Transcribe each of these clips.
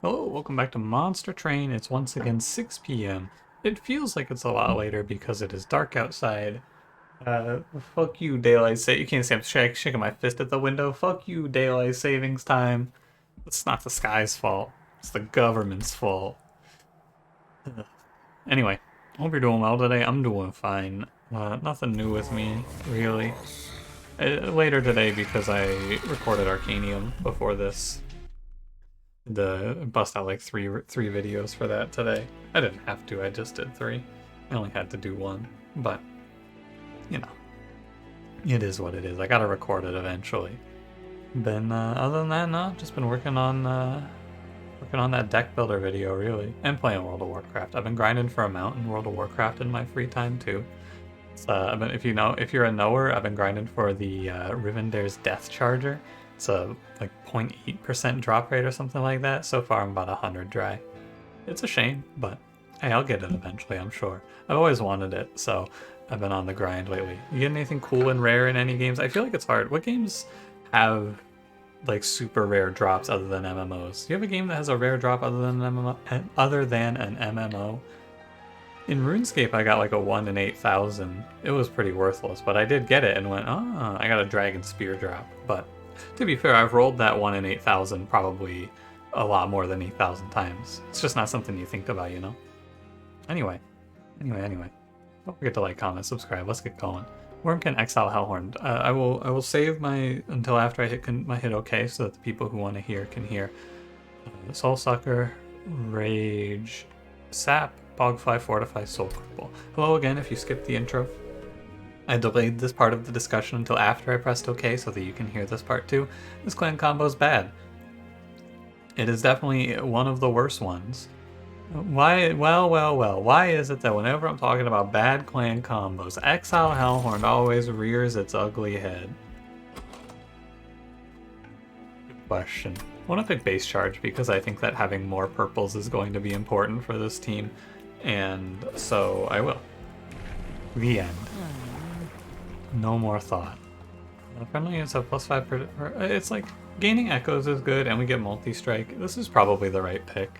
Hello, welcome back to Monster Train. It's once again 6 p.m. It feels like it's a lot later because it is dark outside. Fuck you, daylight You can't see I'm shaking my fist at the window. Fuck you, daylight savings time. It's not the sky's fault. It's the government's fault. Anyway, hope you're doing well today. I'm doing fine. Nothing new with me, really. Later today because I recorded Arcanium before this. Bust out like three videos for that today. I didn't have to, I just did three. I only had to do one, but you know, it is what it is. I gotta record it eventually. Then other than that, no, just been working on that deck builder video really, and playing World of Warcraft. I've been grinding for a mount in World of Warcraft in my free time too. If you're a knower, I've been grinding for the Rivendare's Death Charger. It's a like 0.8% drop rate or something like that. So far I'm about 100 dry. It's a shame, but hey, I'll get it eventually, I'm sure. I've always wanted it, so I've been on the grind lately. You get anything cool and rare in any games? I feel like it's hard. What games have like super rare drops other than MMOs? Do you have a game that has a rare drop other than an MMO? In RuneScape, I got like a 1 in 8,000. It was pretty worthless, but I did get it and went, oh, I got a Dragon Spear drop. But to be fair, I've rolled that 1 in 8,000 probably a lot more than 8,000 times. It's just not something you think about, you know? Anyway. Don't forget to like, comment, subscribe. Let's get going. Wurmkin exile Hellhorned. I will save my until after I hit OK so that the people who want to hear can hear. Soul Sucker, Rage, Sap, Bogfly, Fortify, Soul Cripple. Hello again if you skipped the intro. I delayed this part of the discussion until after I pressed OK so that you can hear this part too. This clan combo's bad. It is definitely one of the worst ones. Why? Well. Why is it that whenever I'm talking about bad clan combos, Exile Hellhorned always rears its ugly head? Good question. I want to pick base charge because I think that having more purples is going to be important for this team, and so I will. The end. No more thought. Friendly units have +5 it's like gaining echoes is good and we get multi-strike. This is probably the right pick.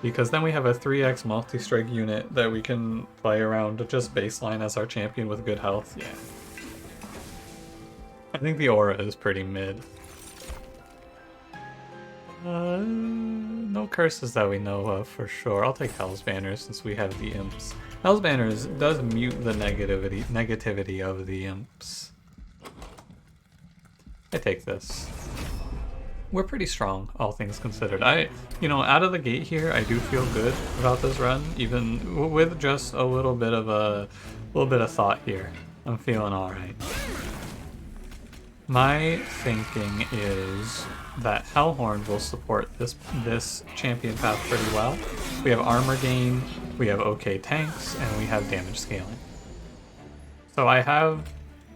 Because then we have a 3x multi-strike unit that we can play around to just baseline as our champion with good health. Yeah. I think the aura is pretty mid. No curses that we know of for sure. I'll take Hell's Banners since we have the imps. Hell's Banners does mute the negativity of the imps. I take this. We're pretty strong, all things considered. Out of the gate here, I do feel good about this run, even with just a little bit of thought here. I'm feeling all right. My thinking is that Hellhorned will support this champion path pretty well. We have armor gain, we have okay tanks, and we have damage scaling. So I have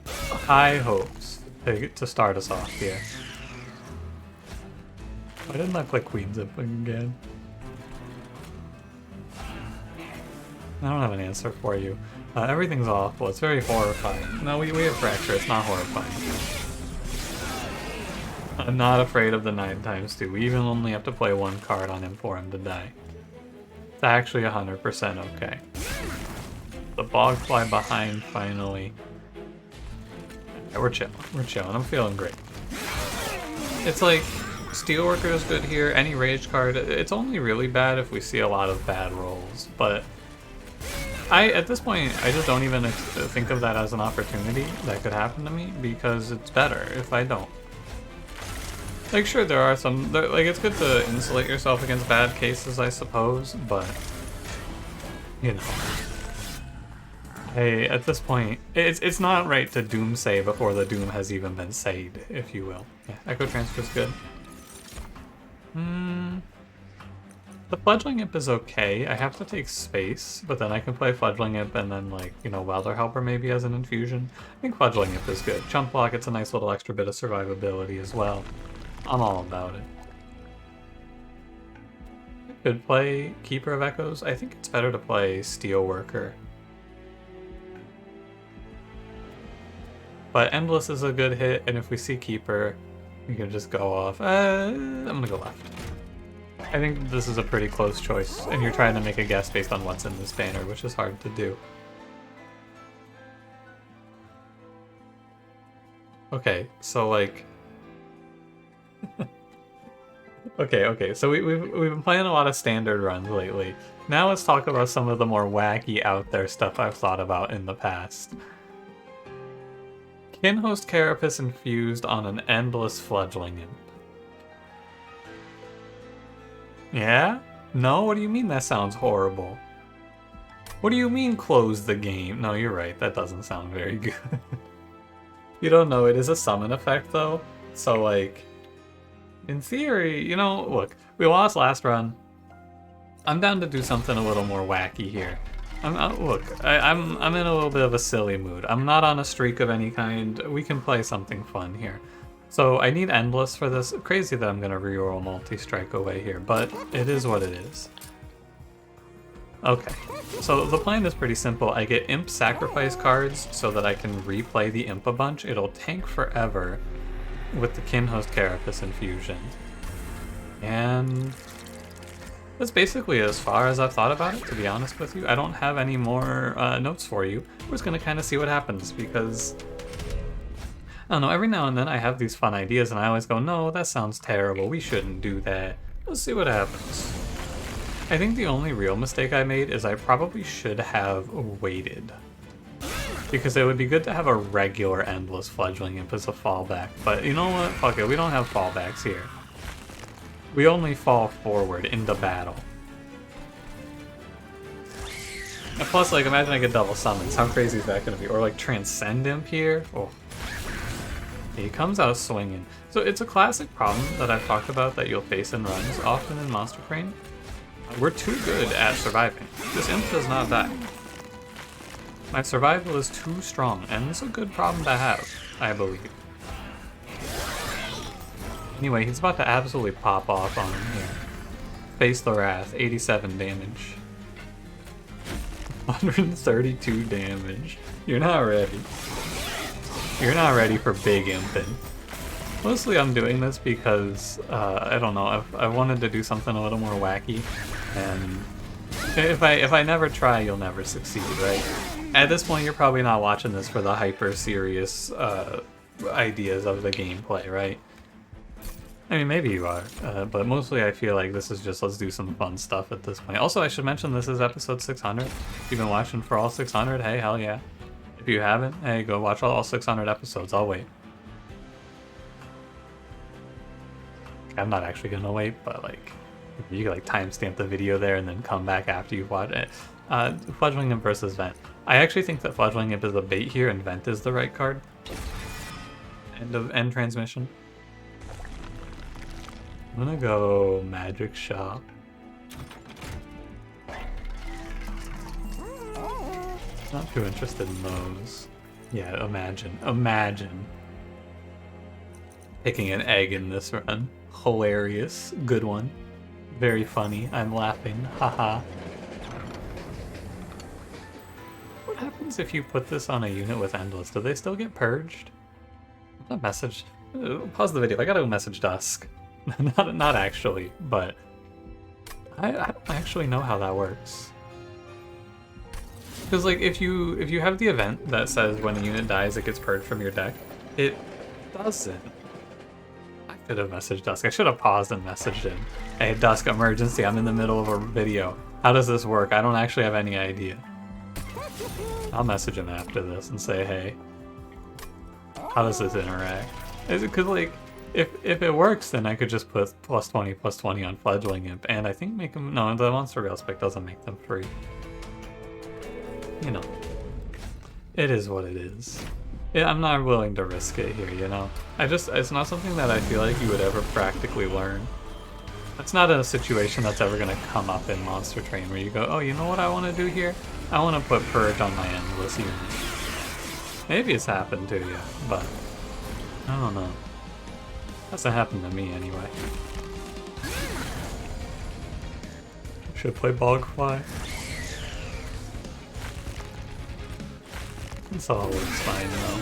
high hopes to start us off here. Why didn't I click Queen Zipling again? I don't have an answer for you. Everything's awful. It's very horrifying. No, we have Fracture. It's not horrifying. I'm not afraid of the 9x2. We even only have to play one card on him for him to die. It's actually 100% okay. The Bogfly behind finally. Yeah, we're chilling. I'm feeling great. It's like Steelworker is good here. Any rage card. It's only really bad if we see a lot of bad rolls, but at this point, I just don't even think of that as an opportunity that could happen to me because it's better if I don't. Like, sure, there are some, like, it's good to insulate yourself against bad cases, I suppose, but, you know. Hey, at this point, it's not right to doom say before the doom has even been said, if you will. Yeah, Echo Transfer's good. The Fledgling Imp is okay. I have to take space, but then I can play Fledgling Imp and then, like, Welder Helper maybe as an infusion. I think Fledgling Imp is good. Chump Block, it's a nice little extra bit of survivability as well. I'm all about it. I could play Keeper of Echoes. I think it's better to play Steelworker. But Endless is a good hit, and if we see Keeper, we can just go off. I'm gonna go left. I think this is a pretty close choice, and you're trying to make a guess based on what's in this banner, which is hard to do. Okay, so like... Okay, so we've been playing a lot of standard runs lately. Now let's talk about some of the more wacky out there stuff I've thought about in the past. Kinhost Carapace infused on an endless fledgling imp. Yeah? No? What do you mean that sounds horrible? What do you mean close the game? No, you're right, that doesn't sound very good. You don't know, it is a summon effect though, so like... In theory, you know, look, we lost last run. I'm down to do something a little more wacky here. I'm in a little bit of a silly mood. I'm not on a streak of any kind. We can play something fun here. So I need Endless for this. Crazy that I'm gonna reroll multi-strike away here, but it is what it is. Okay, so the plan is pretty simple. I get Imp Sacrifice cards so that I can replay the Imp a bunch. It'll tank forever with the Kinhost Carapace infusion. And that's basically as far as I've thought about it, to be honest with you. I don't have any more notes for you. We're just gonna kind of see what happens, because I don't know, every now and then I have these fun ideas and I always go, no, that sounds terrible, we shouldn't do that. Let's see what happens. I think the only real mistake I made is I probably should have waited. Because it would be good to have a regular Endless Fledgling Imp as a fallback. But you know what? Fuck it, we don't have fallbacks here. We only fall forward into battle. And plus, like, imagine I get double summons. How crazy is that going to be? Or like Transcend Imp here? Oh. He comes out swinging. So it's a classic problem that I've talked about that you'll face in runs, often in Monster Crane. We're too good at surviving. This Imp does not die. My survival is too strong, and it's a good problem to have, I believe. Anyway, he's about to absolutely pop off on him here. Face the Wrath, 87 damage. 132 damage. You're not ready. You're not ready for big imping. Mostly I'm doing this because, I don't know, I wanted to do something a little more wacky, and if I never try, you'll never succeed, right? At this point, you're probably not watching this for the hyper-serious ideas of the gameplay, right? I mean, maybe you are, but mostly I feel like this is just let's do some fun stuff at this point. Also, I should mention this is episode 600. If you've been watching for all 600, hey, hell yeah. If you haven't, hey, go watch all 600 episodes. I'll wait. I'm not actually gonna wait, but like, you can like timestamp the video there and then come back after you've watched it. Fledgling Imp versus Vent. I actually think that Fledgling Imp is the bait here and Vent is the right card. End transmission. I'm gonna go Magic Shop. Not too interested in those. Yeah, imagine picking an egg in this run. Hilarious. Good one. Very funny. I'm laughing. Haha. What happens if you put this on a unit with Endless? Do they still get purged? Not message. Pause the video. I gotta go message Dusk. not actually, but I don't actually know how that works. Because like if you have the event that says when a unit dies it gets purged from your deck, it doesn't. I could have messaged Dusk. I should have paused and messaged him. Hey Dusk, emergency, I'm in the middle of a video. How does this work? I don't actually have any idea. I'll message him after this and say, hey, how does this interact? Is it because like if it works, then I could just put +20/+20 on Fledgling Imp, and I think make them... No, the Monster Rail spec doesn't make them free. You know. It is what it is. Yeah, I'm not willing to risk it here, you know? It's not something that I feel like you would ever practically learn. It's not a situation that's ever going to come up in Monster Train where you go, oh, you know what I want to do here? I want to put Purge on my Endless unit. Maybe it's happened to you, but I don't know. Hasn't happened to me anyway. Should play Bogfly. This all works fine though.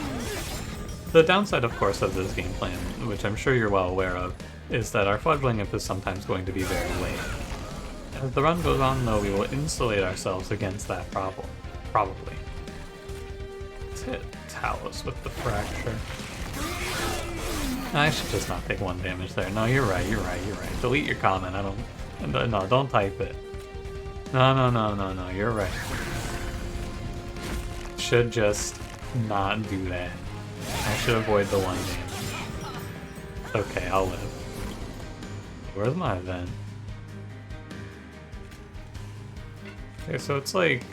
The downside, of course, of this game plan, which I'm sure you're well aware of, is that our Fledgling Imp is sometimes going to be very lame. As the run goes on, though, we will insulate ourselves against that problem. Probably. Let's hit Talos with the Fracture. I should just not take 1 damage there. No, you're right, you're right, you're right. Delete your comment, I don't... No, don't type it. No, you're right. Should just not do that. I should avoid the 1 damage. Okay, I'll live. Where's my event? Okay, so it's like...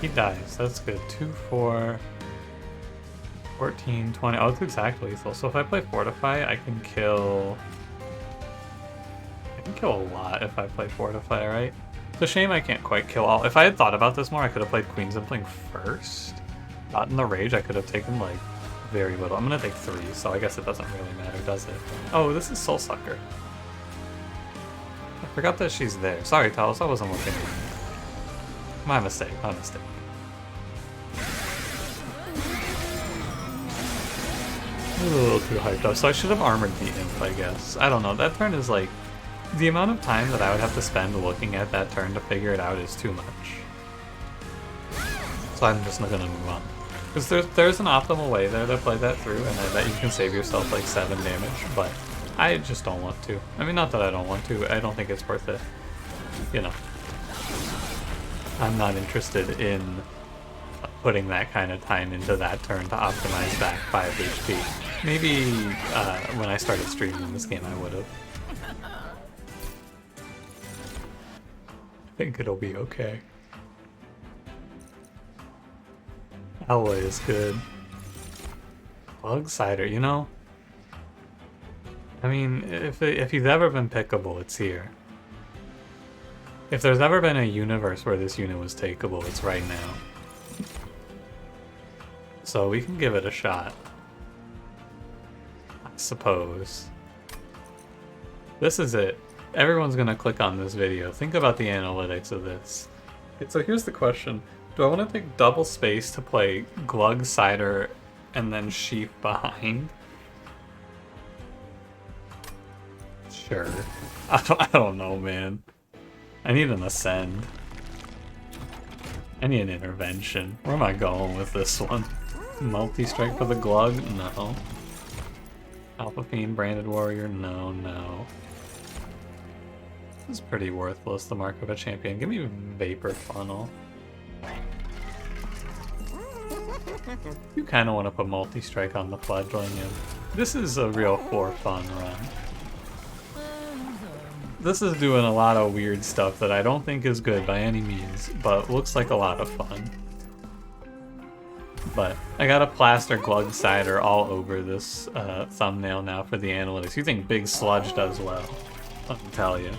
He dies, that's good. 2, 4... 14, 20... Oh, it's exactly lethal. So if I play Fortify, I can kill... I can kill a lot if I play Fortify, right? It's a shame I can't quite kill all... If I had thought about this more, I could have played Queen's Impling first. Not in the Rage, I could have taken, like, very little. I'm gonna take 3, so I guess it doesn't really matter, does it? Oh, this is Soul Sucker. I forgot that she's there. Sorry, Talos, I wasn't looking. My mistake, my mistake. A little too hyped up, so I should have armored the Imp, I guess. I don't know, that turn is like... The amount of time that I would have to spend looking at that turn to figure it out is too much. So I'm just not gonna move on. Because there's an optimal way there to play that through, and I bet you can save yourself like 7 damage, but I just don't want to. I mean, not that I don't want to, I don't think it's worth it. You know. I'm not interested in putting that kind of time into that turn to optimize back 5 HP. Maybe when I started streaming this game I would have. I think it'll be okay. Alloy is good. Glugsider, you know? I mean, if he's ever been pickable, it's here. If there's ever been a universe where this unit was takeable, it's right now. So we can give it a shot. I suppose. This is it. Everyone's gonna click on this video. Think about the analytics of this. Okay, so here's the question. Do I want to take double space to play Glugsider and then Sheep behind? Sure. I don't know, man. I need an Ascend. I need an Intervention. Where am I going with this one? Multi-strike for the Glug? No. Alpha Fiend, Branded Warrior? No, no. This is pretty worthless, the mark of a champion. Give me Vapor Funnel. You kind of want to put multi-strike on the Fledgling Imp. This is a real for fun run. This is doing a lot of weird stuff that I don't think is good by any means, but looks like a lot of fun. But I gotta plaster Glugsider all over this thumbnail now for the analytics. You think Big Sludge does well? I can tell you.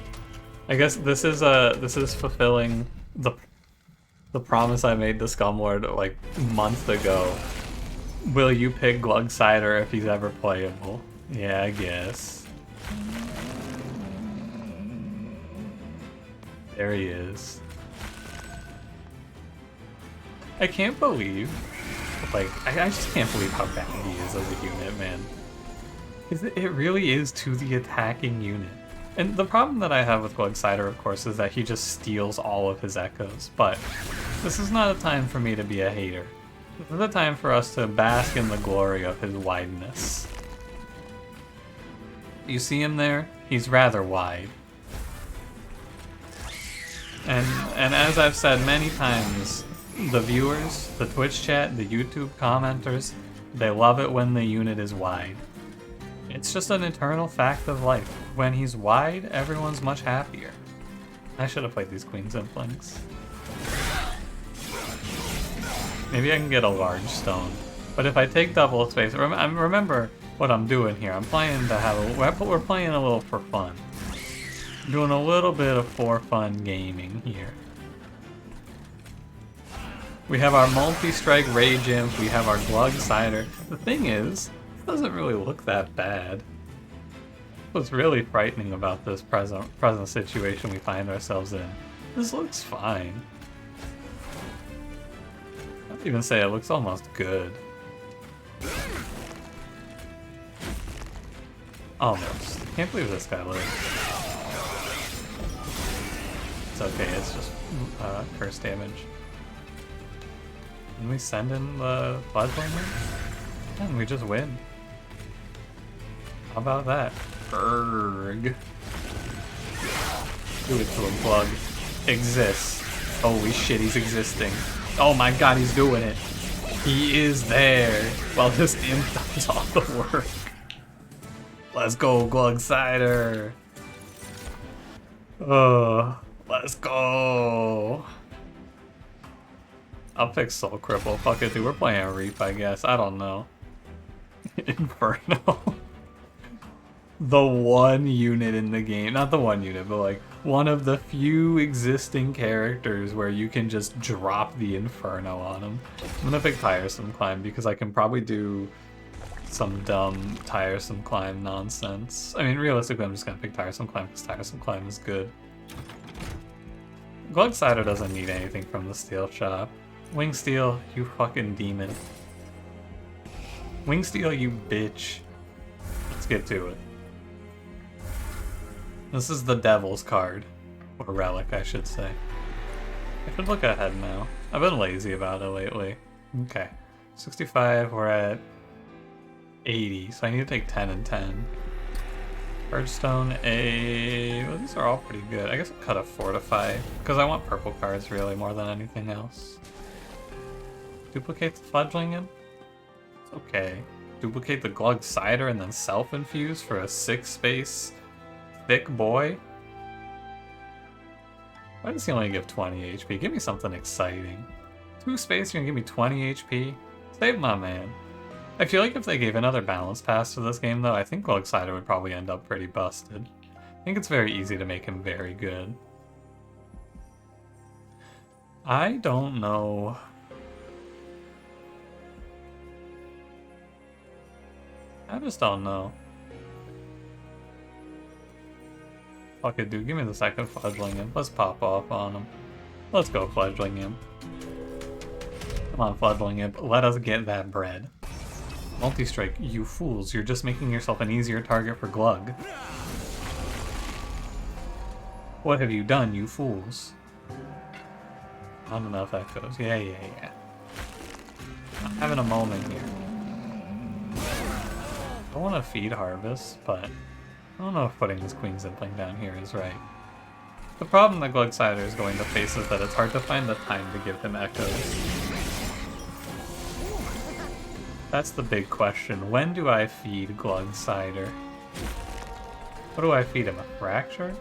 I guess this is fulfilling the promise I made to Scumlord like months ago. Will you pick Glugsider if he's ever playable? Yeah, I guess. There he is. I can't believe, like, I just can't believe how bad he is as a unit, man. It really is to the attacking unit. And the problem that I have with Glugsider, of course, is that he just steals all of his echoes. But this is not a time for me to be a hater. This is a time for us to bask in the glory of his wideness. You see him there? He's rather wide. And as I've said many times, the viewers, the Twitch chat, the YouTube commenters, they love it when the unit is wide. It's just an eternal fact of life. When he's wide, everyone's much happier. I should have played these Queen's Implings. Maybe I can get a large stone. But if I take double space, remember what I'm doing here. I'm playing to have we're playing a little for fun. Doing a little bit of for fun gaming here. We have our multi-strike Rage Imp, we have our Glugsider. The thing is, it doesn't really look that bad. What's really frightening about this present situation we find ourselves in, this looks fine. I'd even say it looks almost good. Almost. Can't believe this guy lived. It's okay, it's just curse damage. Can we send in the fledgling? And we just win. How about that? Erg. Do it to him, Glug. Exists. Holy shit, he's existing. Oh my god, he's doing it. He is there. While this imp does all the work. Let's go, Glugsider. Oh, let's go. I'll pick Soul Cripple. Fuck it, dude. We're playing a Reap, I guess. I don't know. Inferno. The one unit in the game. Not the one unit, but like one of the few existing characters where you can just drop the Inferno on them. I'm gonna pick Tiresome Climb because I can probably do some dumb Tiresome Climb nonsense. I mean, realistically, I'm just gonna pick Tiresome Climb because Tiresome Climb is good. Glugsider doesn't need anything from the Steel Shop. Wingsteel, you fucking demon. Wingsteel, you bitch. Let's get to it. This is the Devil's card. Or relic, I should say. I should look ahead now. I've been lazy about it lately. Okay. 65, we're at 80, so I need to take 10 and 10. Birdstone, well, these are all pretty good. I guess I'll cut a Fortify, because I want purple cards really more than anything else. Duplicate the Fledgling in? It's okay. Duplicate the Glugsider and then self-infuse for a 6-space thick boy? Why does he only give 20 HP? Give me something exciting. 2 space, you're gonna give me 20 HP? Save my man. I feel like if they gave another balance pass to this game though, I think Glugsider would probably end up pretty busted. I think it's very easy to make him very good. I don't know. I just don't know. Fuck it, dude. Give me the second Fledgling Imp. Let's pop off on him. Let's go, Fledgling Imp. Come on, Fledgling Imp. Let us get that bread. Multi-strike, you fools. You're just making yourself an easier target for Glug. What have you done, you fools? Not enough echoes. Yeah. I'm having a moment here. I want to feed Harvest, but I don't know if putting this Queen's Impling down here is right. The problem that Glugsider is going to face is that it's hard to find the time to give him echoes. That's the big question. When do I feed Glugsider? What do I feed him? A Fracture?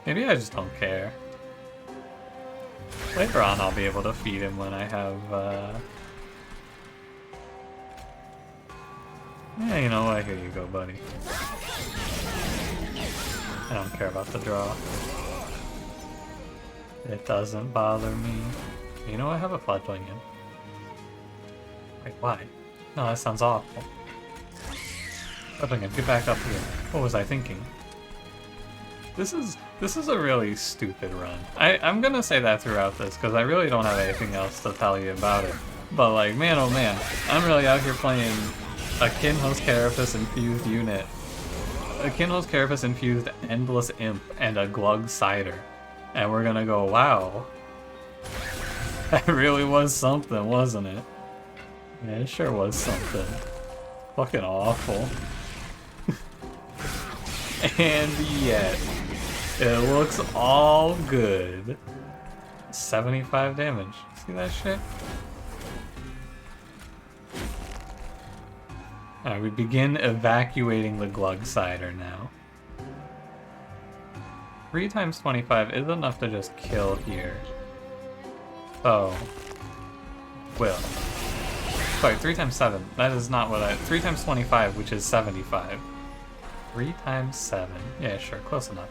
Maybe I just don't care. Later on I'll be able to feed him when I have, Yeah, you know what? Here you go, buddy. I don't care about the draw. It doesn't bother me. You know, I have a Fledgling in. Wait, why? No, that sounds awful. Fledgling in, get back up here. What was I thinking? This is a really stupid run. I'm gonna say that throughout this, because I really don't have anything else to tell you about it. But like, man oh man, I'm really out here playing a Kinhost Carapace infused unit. A Kinhost Carapace infused Endless Imp and a Glugsider. And we're gonna go, wow. That really was something, wasn't it? Yeah, it sure was something. Fucking awful. And yet, it looks all good. 75 damage. See that shit? Alright, we begin evacuating the Glugsider now. 3 times 25 is enough to just kill here. So, will. Sorry, 3 times 7. That is not what 3 times 25, which is 75. 3 times 7. Yeah, sure, close enough.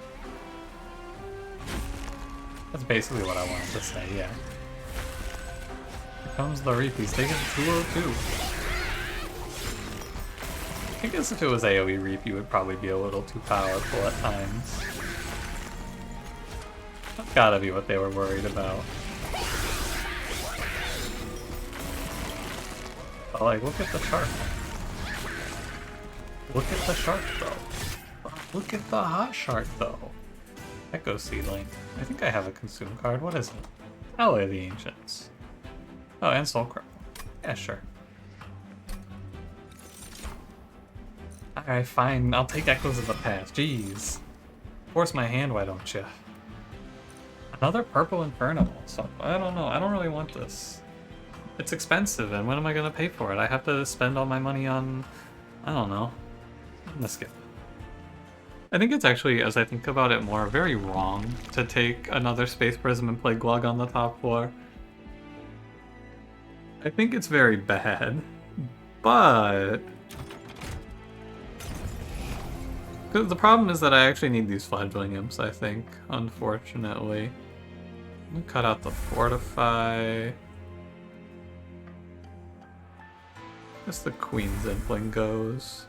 That's basically what I wanted to say, yeah. Here comes the Reap. He's taking 202. I guess if it was AoE Reap, you would probably be a little too powerful at times. That's gotta be what they were worried about. But like, look at the chart. Look at the shark, though. Look at the hot shark, though. Echo Seedling. I think I have a consume card. What is it? Ally of the Ancients. Oh, and Soul Cripple. Yeah, sure. Alright, fine. I'll take Echoes of the Past. Jeez. Force my hand, why don't you? Another purple Inferno. So, I don't know. I don't really want this. It's expensive, and when am I going to pay for it? I have to spend all my money on... I don't know. I'm gonna skip. I think it's actually, as I think about it more, very wrong to take another Space Prism and play Glug on the top floor. I think it's very bad, but... the problem is that I actually need these Fledgling Imps, I think, unfortunately. I'm gonna cut out the Fortify. I guess the Queen's Impling goes.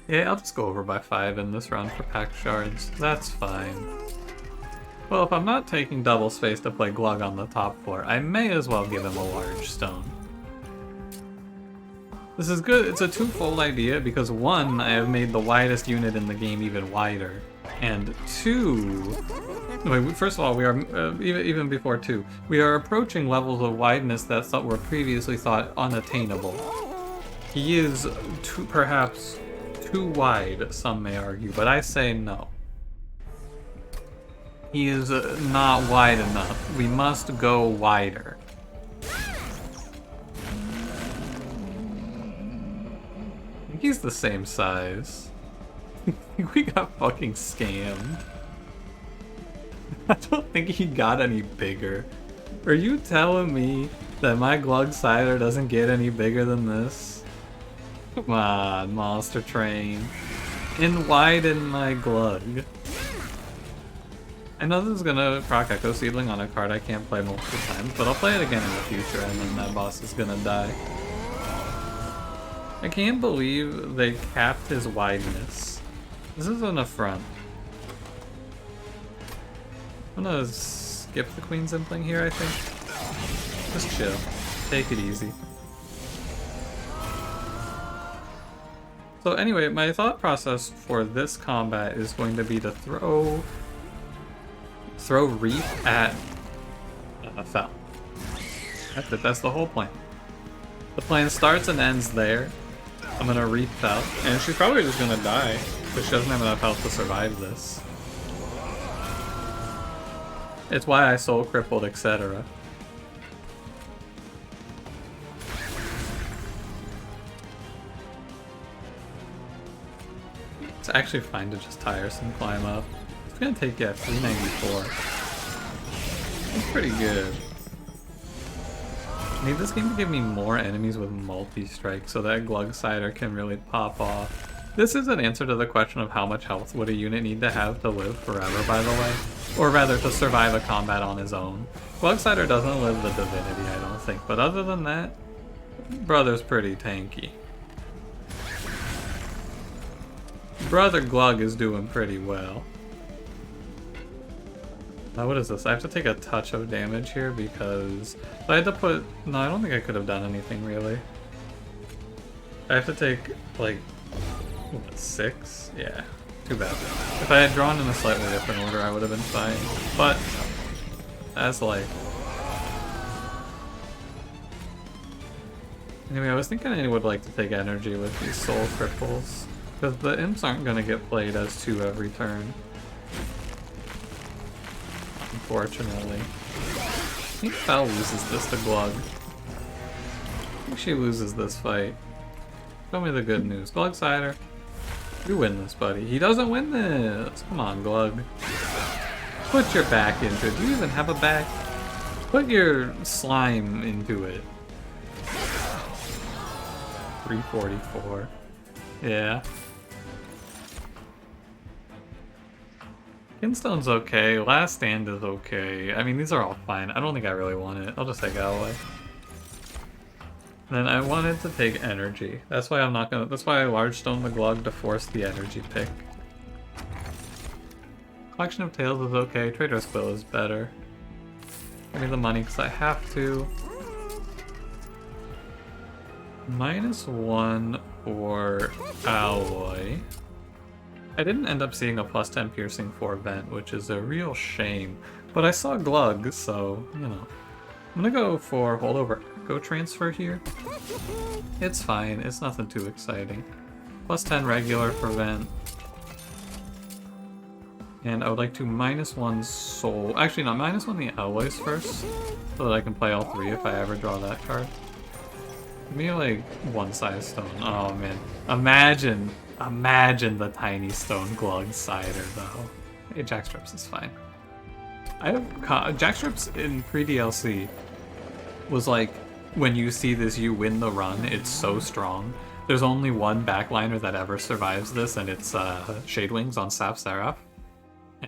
Yeah, I'll just go over by 5 in this round for pack shards. That's fine. Well, if I'm not taking double space to play Glug on the top floor, I may as well give him a large stone. This is good. It's a twofold idea because 1, I have made the widest unit in the game even wider, and 2, wait, first of all, we are even before 2, we are approaching levels of wideness that were previously thought unattainable. He is perhaps too wide, some may argue, but I say no. He is not wide enough. We must go wider. I think he's the same size. We got fucking scammed. I don't think he got any bigger. Are you telling me that my Glugsider doesn't get any bigger than this? Come on, Monster Train. Widen my Glug. I know this is gonna proc Echo Seedling on a card I can't play multiple times, but I'll play it again in the future and then that boss is gonna die. I can't believe they capped his wideness. This is an affront. I'm gonna skip the Queen's Impling here, I think. Just chill. Take it easy. So anyway, my thought process for this combat is going to be to throw Reef at Fel. That's it, that's the whole plan. The plan starts and ends there. I'm gonna Reef Fel, and she's probably just gonna die, because she doesn't have enough health to survive this. It's why I soul crippled, etc. It's actually fine to just tiresome climb up. It's gonna take, yeah, 394. That's pretty good. I need this game to give me more enemies with multi-strike so that Glugsider can really pop off. This is an answer to the question of how much health would a unit need to have to live forever, by the way. Or rather, to survive a combat on his own. Glugsider doesn't live the Divinity, I don't think, but other than that, brother's pretty tanky. Brother Glug is doing pretty well. Now what is this? I have to take a touch of damage here because... I had to put... No, I don't think I could have done anything really. I have to take, like... what, 6? Yeah. Too bad. If I had drawn in a slightly different order, I would have been fine. But... that's life. Anyway, I was thinking I would like to take energy with these soul cripples. Because the imps aren't going to get played as 2 every turn. Unfortunately. I think Fel loses this to Glug. I think she loses this fight. Show me the good news. Glugsider, you win this, buddy. He doesn't win this! Come on, Glug. Put your back into it. Do you even have a back? Put your slime into it. 344. Yeah. Kinstone's okay, Last Stand is okay. I mean, these are all fine. I don't think I really want it. I'll just take Ally. Then I wanted to take energy. That's why I'm not gonna... that's why I large stone the Glug to force the energy pick. Collection of Tails is okay. Trader's Quill is better. Give me the money because I have to. -1 for alloy. I didn't end up seeing a +10 piercing for vent, which is a real shame. But I saw Glug, so, you know. I'm gonna go for holdover echo transfer here. It's fine, it's nothing too exciting. +10 regular for vent. And I would like to -1 soul. Actually, no, -1 the alloys first, so that I can play all three if I ever draw that card. Give me like one size stone. Oh man, imagine the tiny stone Glugsider though. Hey, Jackstrips is fine. I have Jackstrips in pre-DLC was like when you see this, you win the run. It's so strong. There's only one backliner that ever survives this, and it's Shadewings on Sap Seraph.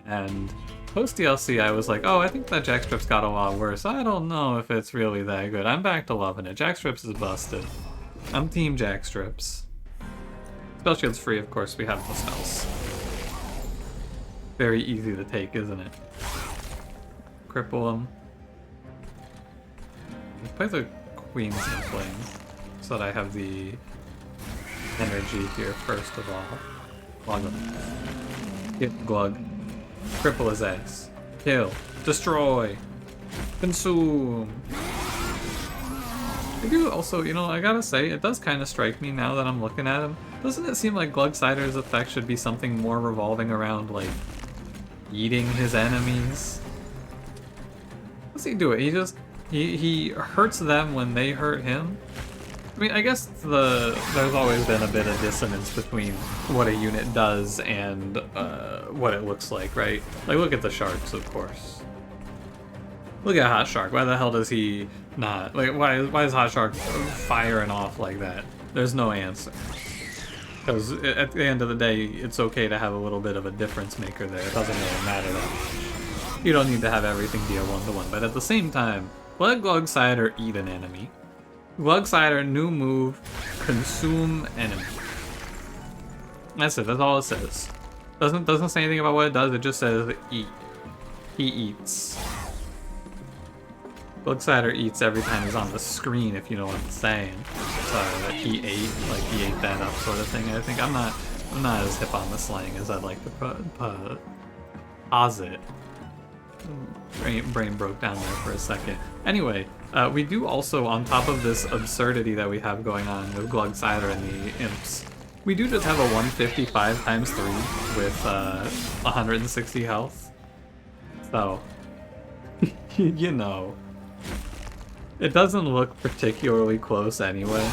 And post DLC, I was like, oh, I think that Jackstrips got a lot worse. I don't know if it's really that good. I'm back to loving it. Jackstrips is busted. I'm team Jackstrips. Spell shield's free, of course. We have the spells. Very easy to take, isn't it? Cripple him. Play the Queen's Inflame so that I have the energy here first of all. Glug him. Hit Glug. Cripple his ass. Kill. Destroy. Consume. I do also, you know, I gotta say, it does kind of strike me now that I'm looking at him. Doesn't it seem like Glugsider's effect should be something more revolving around, like, eating his enemies? How does he do it? He just, he hurts them when they hurt him? I mean, I guess there's always been a bit of dissonance between what a unit does and what it looks like, right? Like, look at the sharks, of course. Look at Hot Shark. Why the hell does he not? Like, why is Hot Shark firing off like that? There's no answer. Because at the end of the day, it's okay to have a little bit of a difference maker there. It doesn't really matter that much. You don't need to have everything be a 1-to-1. But at the same time, let Glugsider eat an enemy. Glugsider, new move, consume enemy. That's it, that's all it says. Doesn't say anything about what it does, it just says eat. He eats. Glugsider eats every time he's on the screen, if you know what I'm saying. So he ate, like he ate that up sort of thing. I think I'm not as hip on the slang as I'd like to posit. Brain broke down there for a second. Anyway, we do also, on top of this absurdity that we have going on with Glugsider and the imps, we do just have a 155 times 3 with 160 health. So, you know, it doesn't look particularly close anyway,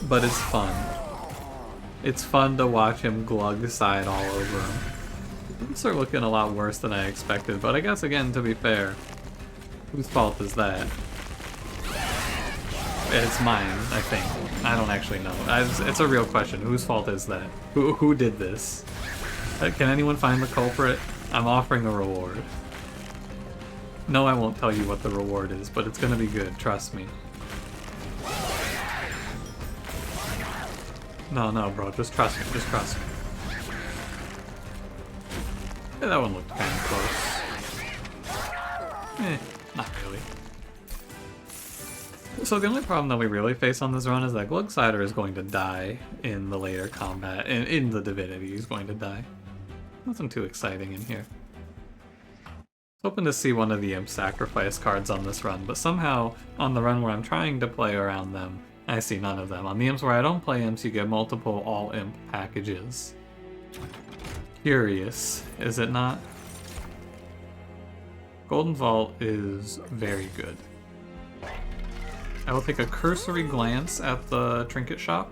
but it's fun. It's fun to watch him Glugside all over him. Things are looking a lot worse than I expected, but I guess, again, to be fair, whose fault is that? It's mine, I think. I don't actually know. It's a real question. Whose fault is that? Who did this? Can anyone find the culprit? I'm offering a reward. No, I won't tell you what the reward is, but it's gonna be good, trust me. No, bro, just trust me, just trust me. Yeah, that one looked kind of close. Not really. So the only problem that we really face on this run is that Glugsider is going to die in the later combat. In the Divinity, he's going to die. Nothing too exciting in here. I was hoping to see one of the Imp sacrifice cards on this run, but somehow on the run where I'm trying to play around them, I see none of them. On the Imps where I don't play Imps, you get multiple all-Imp packages. Curious, is it not? Golden Vault is very good. I will take a cursory glance at the trinket shop.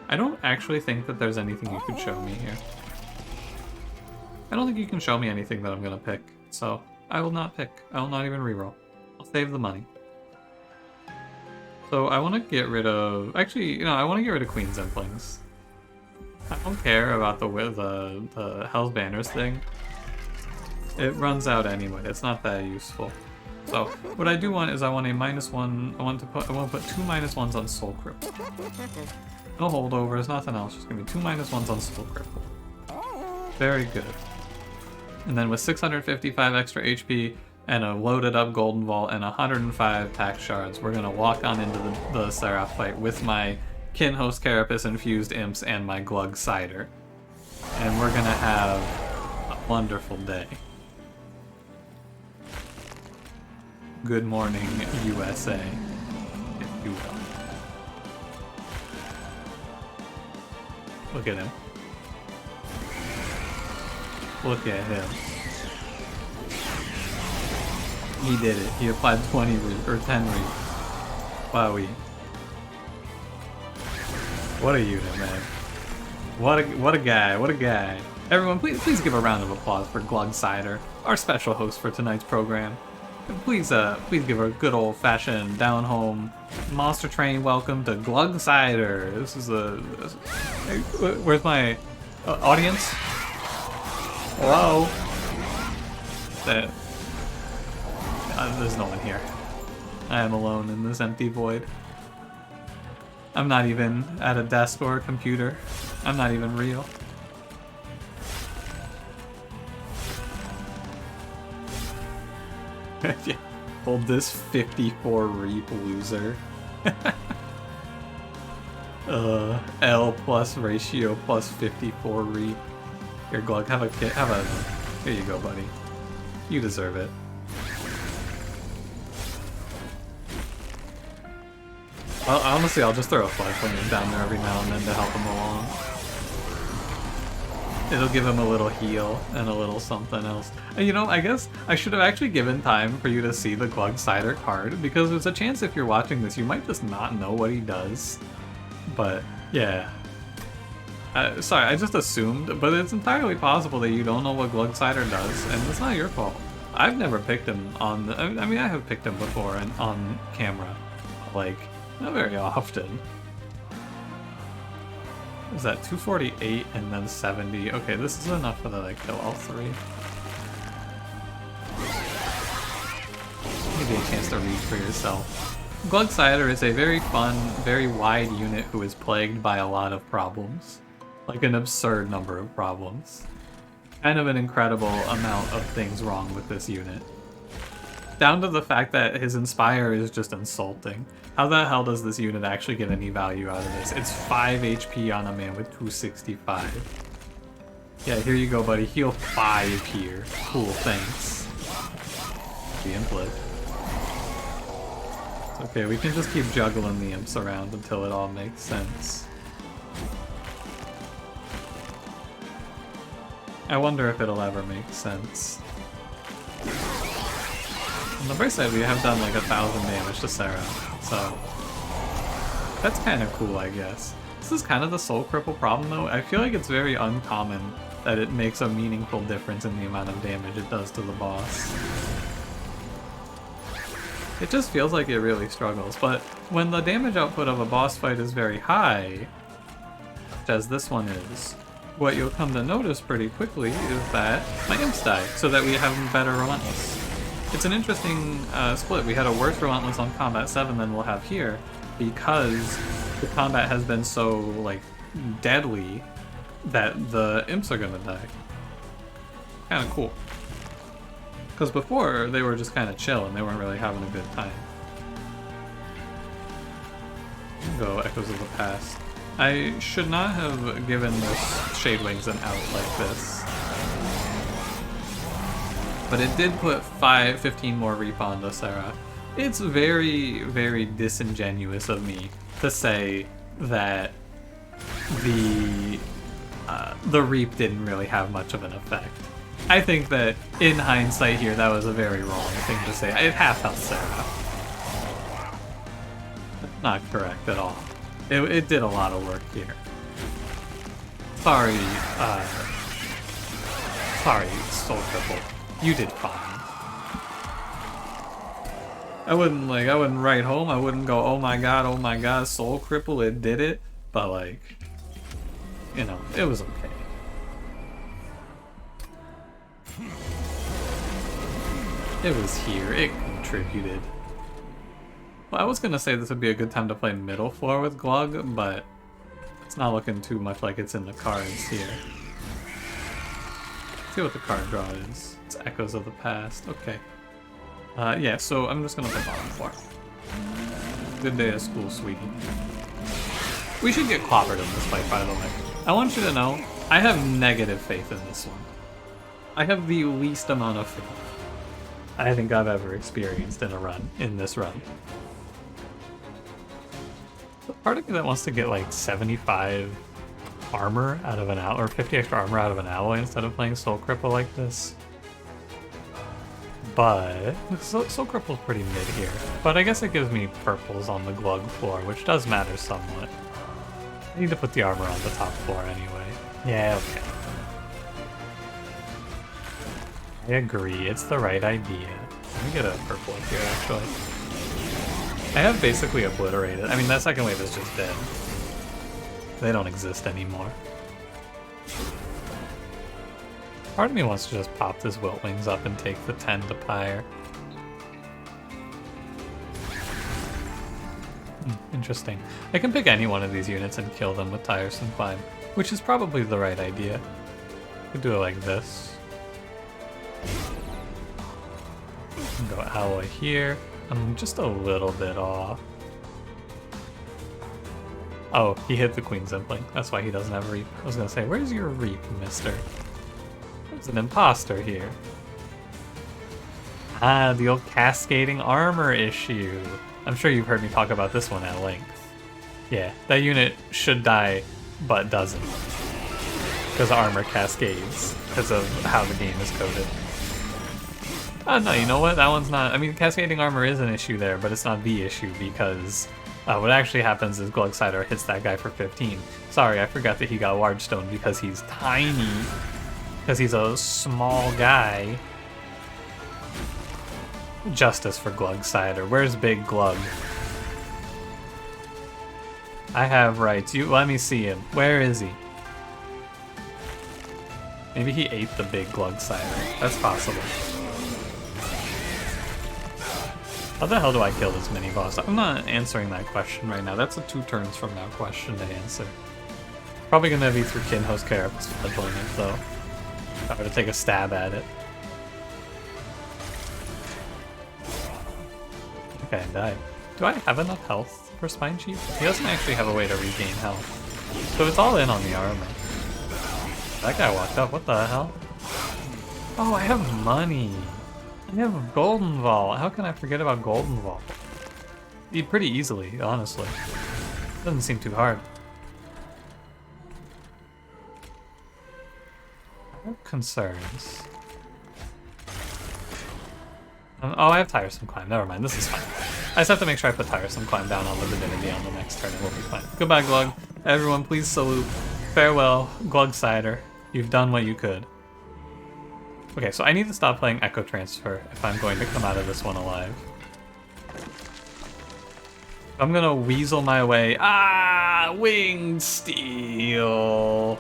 I don't actually think that there's anything you could show me here. I don't think you can show me anything that I'm gonna pick, so I will not pick. I will not even reroll. I'll save the money. So I want to get rid of... Actually, you know, I want to get rid of Queen's Implings. I don't care about the Hell's Banners thing. It runs out anyway. It's not that useful. So what I do want is I want a -1. I want to put 2 -1s on Soul Cripple. No holdovers, nothing else. Just give me 2 -1s on Soul Cripple. Very good. And then with 655 extra HP, and a loaded up Golden Vault and 105 tax shards, we're gonna walk on into the Seraph fight with my Kinhost Carapace infused imps and my Glugsider. And we're gonna have a wonderful day. Good morning, USA, if you will. Look at him. Look at him. He did it. He applied 20 or 10 reap. Wowie. What a unit, man. What a guy. What a guy. Everyone, please give a round of applause for Glugsider, our special host for tonight's program. Please give a good old-fashioned down-home monster train welcome to Glugsider. This is where's my audience? Hello? There's no one here. I am alone in this empty void. I'm not even at a desk or a computer. I'm not even real. Yeah. Hold this 54 reap loser. L plus ratio plus 54 reap. Here, Glug, have a. Here you go, buddy. You deserve it. Well, honestly, I'll just throw a flashlight down there every now and then to help him along. It'll give him a little heal and a little something else. And you know, I guess I should have actually given time for you to see the Glugsider card, because there's a chance if you're watching this, you might just not know what he does. But, yeah. Sorry, I just assumed, but it's entirely possible that you don't know what Glugsider does, and it's not your fault. I've never picked him on the... I mean, I have picked him before and on camera. Like, not very often. Is that 248 and then 70? Okay, this is enough for that I kill all three. Maybe a chance to read for yourself. Glugsider is a very fun, very wide unit who is plagued by a lot of problems. Like an absurd number of problems. Kind of an incredible amount of things wrong with this unit. Down to the fact that his Inspire is just insulting. How the hell does this unit actually get any value out of this? It's 5 HP on a man with 265. Yeah, here you go, buddy. Heal 5 here. Cool, thanks. The implet. It's okay, we can just keep juggling the imps around until it all makes sense. I wonder if it'll ever make sense. On the bright side, we have done like 1,000 damage to Sarah, so that's kind of cool, I guess. This is kind of the soul cripple problem, though. I feel like it's very uncommon that it makes a meaningful difference in the amount of damage it does to the boss. It just feels like it really struggles, but when the damage output of a boss fight is very high, as this one is, what you'll come to notice pretty quickly is that my imps die, so that we have better Relentless. It's an interesting split. We had a worse Relentless on Combat 7 than we'll have here, because the combat has been so, like, deadly that the imps are gonna die. Kinda cool. Because before, they were just kinda chill and they weren't really having a good time. Go Echoes of the Past. I should not have given this Shade Wings an out like this. But it did put 15 more reap on the Seraph. It's very, very disingenuous of me to say that the reap didn't really have much of an effect. I think that in hindsight here, that was a very wrong thing to say. It half-health Seraph. Not correct at all. It did a lot of work here. Sorry, Soul Cripple. You did fine. I wouldn't write home. I wouldn't go, oh my god, Soul Cripple, it did it. But like, you know, it was okay. It was here. It contributed. Well, I was gonna say this would be a good time to play middle floor with Glug, but it's not looking too much like it's in the cards here. Let's see what the card draw is. It's Echoes of the Past. Okay. Yeah, so I'm just gonna put bottom floor. Good day at school, sweetie. We should get clobbered in this fight, by the way. I want you to know, I have negative faith in this one. I have the least amount of faith I think I've ever experienced in this run. The part of me that wants to get like 75 armor out of an alloy, or 50 extra armor out of an alloy instead of playing Soul Cripple like this. But Soul Cripple's pretty mid here. But I guess it gives me purples on the Glug floor, which does matter somewhat. I need to put the armor on the top floor anyway. Yeah, okay. I agree, it's the right idea. Let me get a purple up here, actually. I have basically obliterated. I mean, that second wave is just dead. They don't exist anymore. Part of me wants to just pop this Wilt Wings up and take the 10 to Pyre. Interesting. I can pick any one of these units and kill them with Tiresome Climb, which is probably the right idea. Could do it like this. Go alloy here. I'm just a little bit off. Oh, he hit the Queen Zipling. That's why he doesn't have Reap. I was gonna say, where's your Reap, mister? There's an imposter here. Ah, the old cascading armor issue. I'm sure you've heard me talk about this one at length. Yeah, that unit should die, but doesn't. Because armor cascades, because of how the game is coded. Oh no, you know what? That one's not... I mean, cascading armor is an issue there, but it's not the issue, because what actually happens is Glugsider hits that guy for 15. Sorry, I forgot that he got Large Stone because he's tiny. Because he's a small guy. Justice for Glugsider. Where's Big Glug? I have rights. You let me see him. Where is he? Maybe he ate the big Glugsider. That's possible. How the hell do I kill this mini boss? I'm not answering that question right now. That's a 2 turns from now question to answer. Probably gonna be through Kinho's Carapace deployment though. If I were to take a stab at it. Okay, I died. Do I have enough health for Spine Chief? He doesn't actually have a way to regain health. So it's all in on the armor. That guy walked up, what the hell? Oh, I have money. I have Golden Vault. How can I forget about Golden Vault? Eat pretty easily, honestly. Doesn't seem too hard. I have concerns. Oh, I have Tiresome Climb. Never mind, this is fine. I just have to make sure I put Tiresome Climb down on the Divinity on the next turn. It will be fine. Goodbye, Glug. Everyone, please salute. Farewell, Glugsider. You've done what you could. Okay, so I need to stop playing Echo Transfer if I'm going to come out of this one alive. I'm gonna weasel my way. Ah, Winged Steel.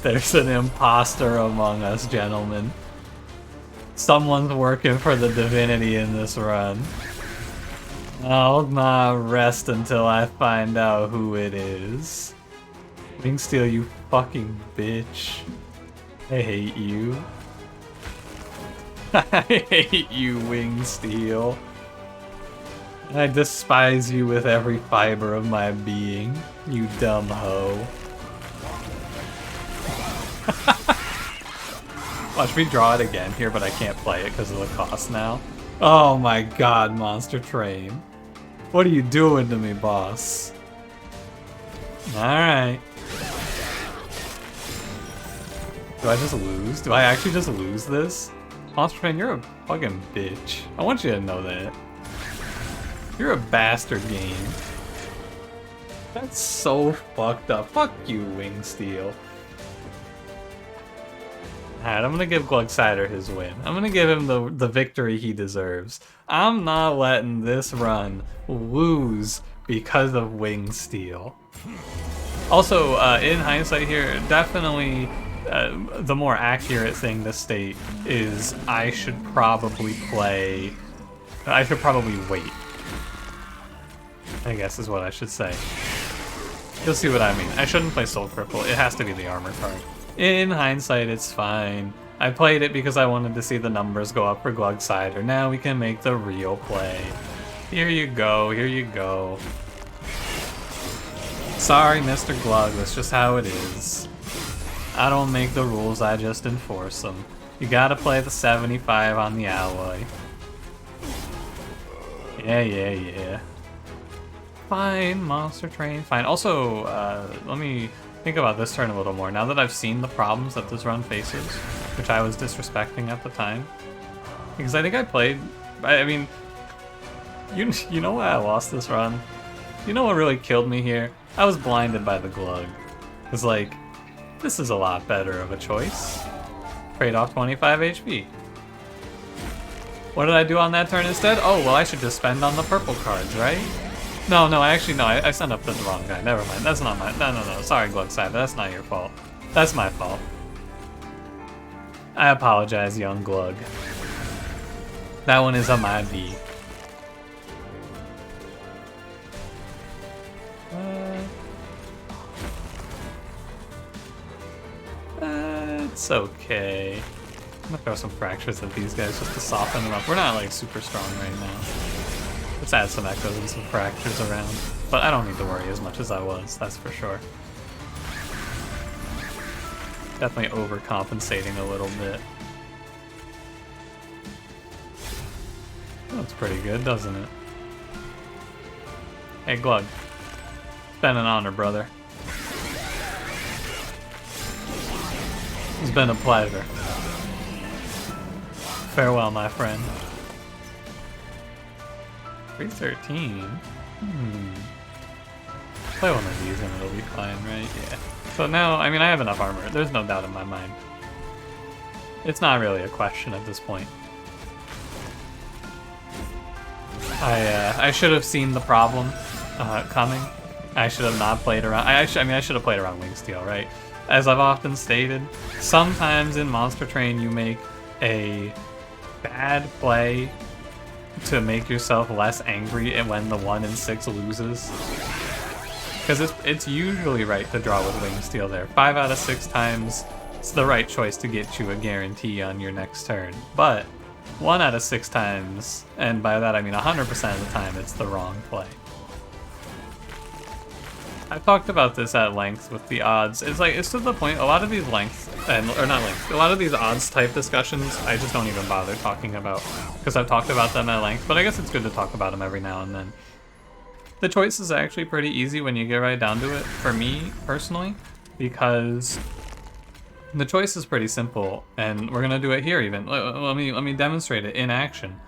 There's an imposter among us, gentlemen. Someone's working for the Divinity in this run. I'll not rest until I find out who it is. Wingsteel, you fucking bitch. I hate you. I hate you, Wingsteel. I despise you with every fiber of my being, you dumb hoe. Watch me draw it again here, but I can't play it because of the cost now. Oh my god, Monster Train. What are you doing to me, boss? Alright. Do I just lose? Do I actually just lose this? Monster Train, you're a fucking bitch. I want you to know that. You're a bastard game. That's so fucked up. Fuck you, Wingsteel. Alright, I'm gonna give Glugsider his win. I'm gonna give him the victory he deserves. I'm not letting this run lose because of Wingsteel. Also, in hindsight here, definitely the more accurate thing to state is I should probably wait. I guess is what I should say. You'll see what I mean. I shouldn't play Soul Cripple. It has to be the armor card. In hindsight, it's fine. I played it because I wanted to see the numbers go up for Glugsider. Now we can make the real play. Here you go, here you go. Sorry, Mr. Glug, that's just how it is. I don't make the rules, I just enforce them. You gotta play the 75 on the alloy. Yeah. Fine, Monster Train, fine. Also, let me think about this turn a little more. Now that I've seen the problems that this run faces, which I was disrespecting at the time. Because I think I played... I mean, you know why I lost this run? You know what really killed me here? I was blinded by the Glug. Because, like, this is a lot better of a choice. Trade off 25 HP. What did I do on that turn instead? Oh, well, I should just spend on the purple cards, right? No, I sent up the wrong guy. Never mind. That's not my... No. Sorry, Glugsider. That's not your fault. That's my fault. I apologize, young Glug. That one is a my B. It's okay. I'm gonna throw some fractures at these guys just to soften them up. We're not like super strong right now. Let's add some echoes and some fractures around. But I don't need to worry as much as I was, that's for sure. Definitely overcompensating a little bit. Looks pretty good, doesn't it? Hey, Glug. It's been an honor, brother. It's been a pleasure. Farewell, my friend. 313? Play one of these and it'll be fine, right? Yeah. So now, I mean, I have enough armor. There's no doubt in my mind. It's not really a question at this point. I should have seen the problem coming. I should have not played around. I should have played around Wingsteel, right? As I've often stated, sometimes in Monster Train you make a bad play to make yourself less angry and when the 1 in 6 loses. Because it's usually right to draw with Wingsteel there. 5 out of 6 times, it's the right choice to get you a guarantee on your next turn. But 1 out of 6 times, and by that I mean 100% of the time, it's the wrong play. I've talked about this at length with the odds. It's to the point, a lot of these a lot of these odds type discussions, I just don't even bother talking about, because I've talked about them at length, but I guess it's good to talk about them every now and then. The choice is actually pretty easy when you get right down to it, for me, personally, because the choice is pretty simple, and we're gonna do it here even. Let me demonstrate it in action.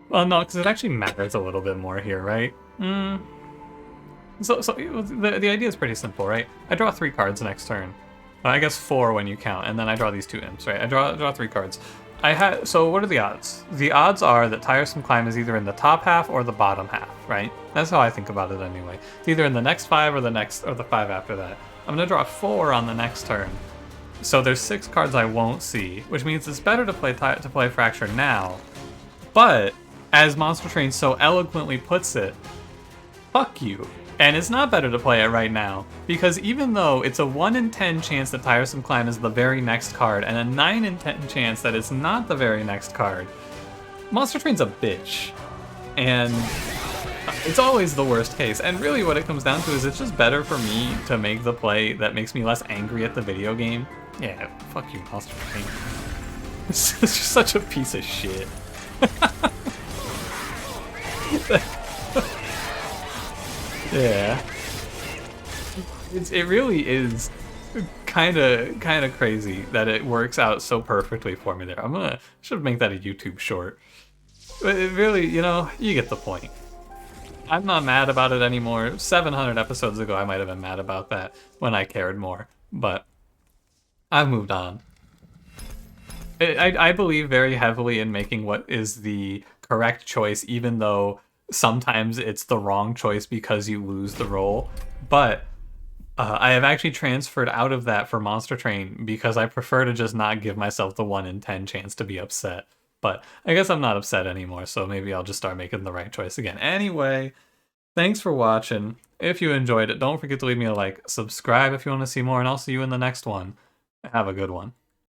Well, no, because it actually matters a little bit more here, right? So the idea is pretty simple, right? I draw 3 cards next turn. I guess 4 when you count, and then I draw these 2 imps, right? I draw 3 cards. So what are the odds? The odds are that Tiresome Climb is either in the top half or the bottom half, right? That's how I think about it anyway. It's either in the next 5 or the 5 after that. I'm gonna draw 4 on the next turn. So there's 6 cards I won't see, which means it's better to play Fracture now. But as Monster Train so eloquently puts it, fuck you. And it's not better to play it right now, because even though it's a 1 in 10 chance that Tiresome Climb is the very next card, and a 9 in 10 chance that it's not the very next card, Monster Train's a bitch. And it's always the worst case. And really what it comes down to is it's just better for me to make the play that makes me less angry at the video game. Yeah, fuck you, Monster Train. It's just such a piece of shit. Yeah, it really is kind of crazy that it works out so perfectly for me there. Should make that a YouTube short. But it really, you get the point. I'm not mad about it anymore. 700 episodes ago, I might have been mad about that when I cared more, but I've moved on. I believe very heavily in making what is the correct choice, even though sometimes it's the wrong choice because you lose the roll, but I have actually transferred out of that for Monster Train because I prefer to just not give myself the 1 in 10 chance to be upset. But I guess I'm not upset anymore, so maybe I'll just start making the right choice again. Anyway, Thanks for watching. If you enjoyed it, don't forget to leave me a like, subscribe if you want to see more, and I'll see you in the next one. Have a good one.